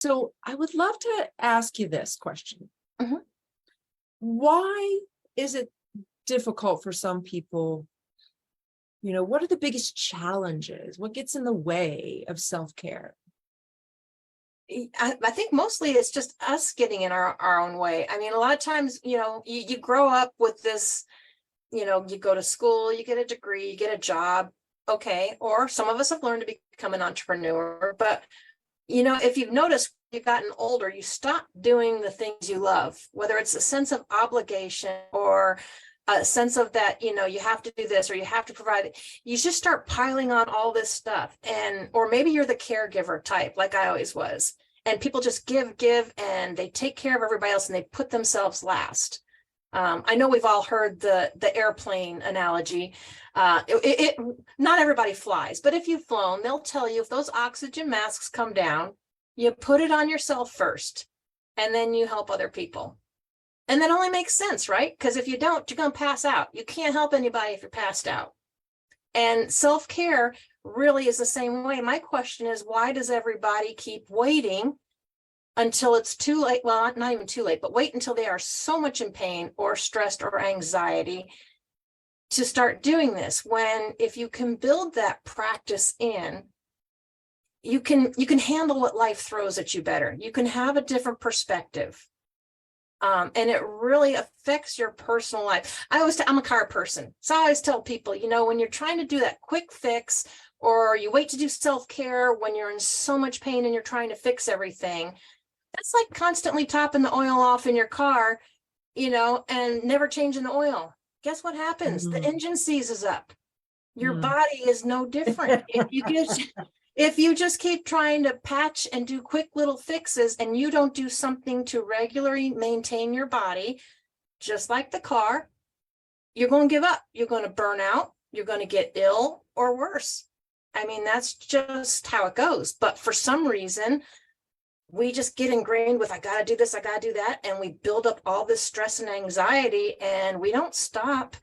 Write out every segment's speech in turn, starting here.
So I would love to ask you this question. Mhm. Why is it difficult for some people? What are the biggest challenges? What gets in the way of self-care? I think mostly it's just us getting in our own way. I mean, a lot of times, you grow up with this, you go to school, you get a degree, you get a job. Okay. Or some of us have learned to become an entrepreneur. But, if you've noticed, you've gotten older, you stop doing the things you love, whether it's a sense of obligation or a sense of that, you have to do this or you have to provide it. You just start piling on all this stuff. Or maybe you're the caregiver type, like I always was. And people just give, and they take care of everybody else and they put themselves last. I know we've all heard the airplane analogy. Not everybody flies, but if you've flown, they'll tell you if those oxygen masks come down, you put it on yourself first, and then you help other people. And that only makes sense, right? Because if you don't, you're going to pass out. You can't help anybody if you're passed out. And self-care really is the same way. My question is, why does everybody keep waiting until it's too late? Well, not even too late, but wait until they are so much in pain or stressed or anxiety to start doing this. When if you can build that practice in, you can handle what life throws at you better. You can have a different perspective. And it really affects your personal life. I'm a car person. So I always tell people, when you're trying to do that quick fix, or you wait to do self-care when you're in so much pain and you're trying to fix everything, that's like constantly topping the oil off in your car, and never changing the oil. Guess what happens? The engine seizes up. Your body is no different. If you just keep trying to patch and do quick little fixes and you don't do something to regularly maintain your body, just like the car, you're going to give up. You're going to burn out. You're going to get ill or worse. I mean, that's just how it goes. But for some reason, we just get ingrained with, I got to do this, I got to do that. And we build up all this stress and anxiety, and we don't stop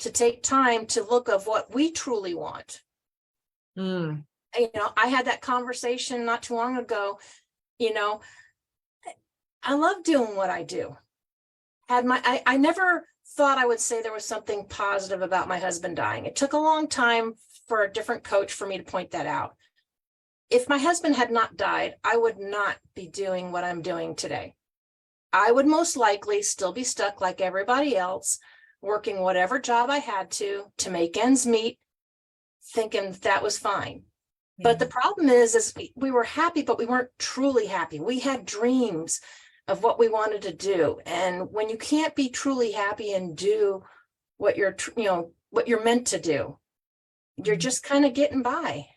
to take time to look of what we truly want. I had that conversation not too long ago. I love doing what I do. I never thought I would say there was something positive about my husband dying. It took a long time for a different coach for me to point that out. If my husband had not died, I would not be doing what I'm doing today. I would most likely still be stuck like everybody else, working whatever job I had to make ends meet, thinking that was fine. But the problem is we were happy, but we weren't truly happy. We had dreams of what we wanted to do. And when you can't be truly happy and do what you're meant to do, you're just kind of getting by.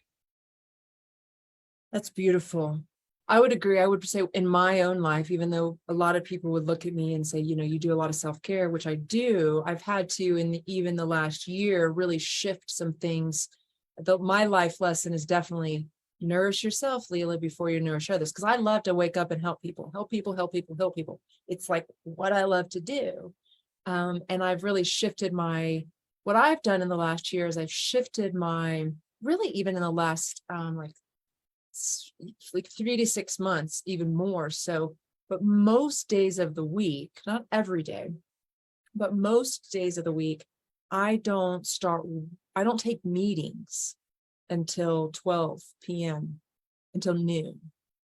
That's beautiful. I would agree. I would say in my own life, even though a lot of people would look at me and say, you do a lot of self-care, which I do, I've had to, even the last year, really shift some things. My life lesson is definitely nourish yourself, Lila, before you nourish others. Because I love to wake up and help people. It's like what I love to do. And I've really shifted what I've done in the last year is I've shifted really even in the last like 3 to 6 months, even more so. But most days of the week, not every day, but most days of the week, I don't take meetings until 12 p.m. until noon.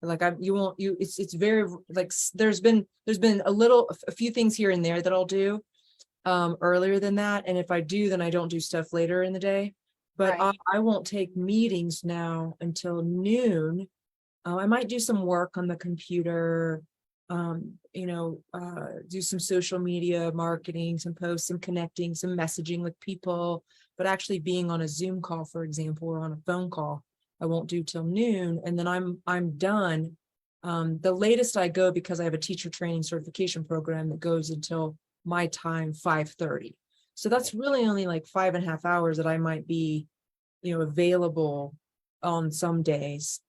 Like it's very like there's been a few things here and there that I'll do earlier than that. And if I do, then I don't do stuff later in the day. But right. I won't take meetings now until noon. I might do some work on the computer, do some social media marketing, some posts, some connecting, some messaging with people, but actually being on a Zoom call, for example, or on a phone call, I won't do till noon. And then I'm done. The latest I go, because I have a teacher training certification program that goes until my time, 5:30. So that's really only like 5.5 hours that I might be, available on some days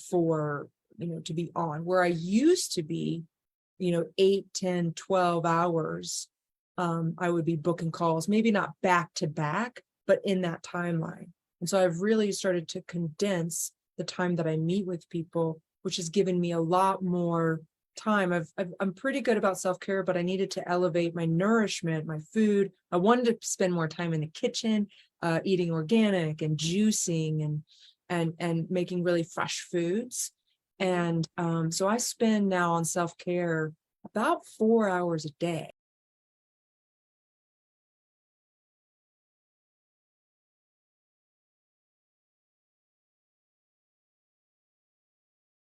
for, to be on, where I used to be, 8, 10, 12 hours. I would be booking calls, maybe not back to back, but in that timeline. And so I've really started to condense the time that I meet with people which has given me a lot more time. I'm pretty good about self-care, but I needed to elevate my nourishment, my food. I wanted to spend more time in the kitchen, eating organic and juicing and making really fresh foods. And so I spend now on self-care about 4 hours a day.